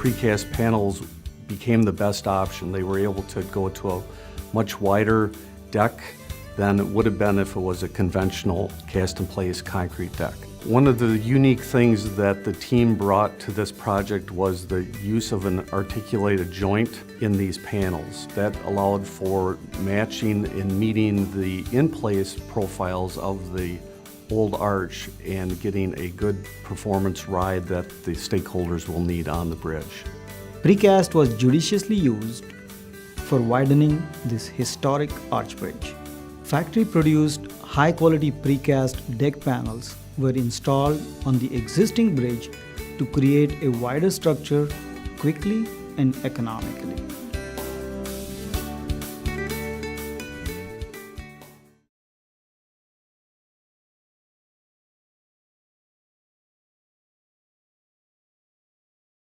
precast panels became the best option. They were able to go to a much wider deck than it would have been if it was a conventional cast-in-place concrete deck. One of the unique things that the team brought to this project was the use of an articulated joint in these panels. That allowed for matching and meeting the in-place profiles of the old arch and getting a good performance ride that the stakeholders will need on the bridge. Precast was judiciously used for widening this historic arch bridge. Factory-produced high-quality precast deck panels were installed on the existing bridge to create a wider structure quickly and economically.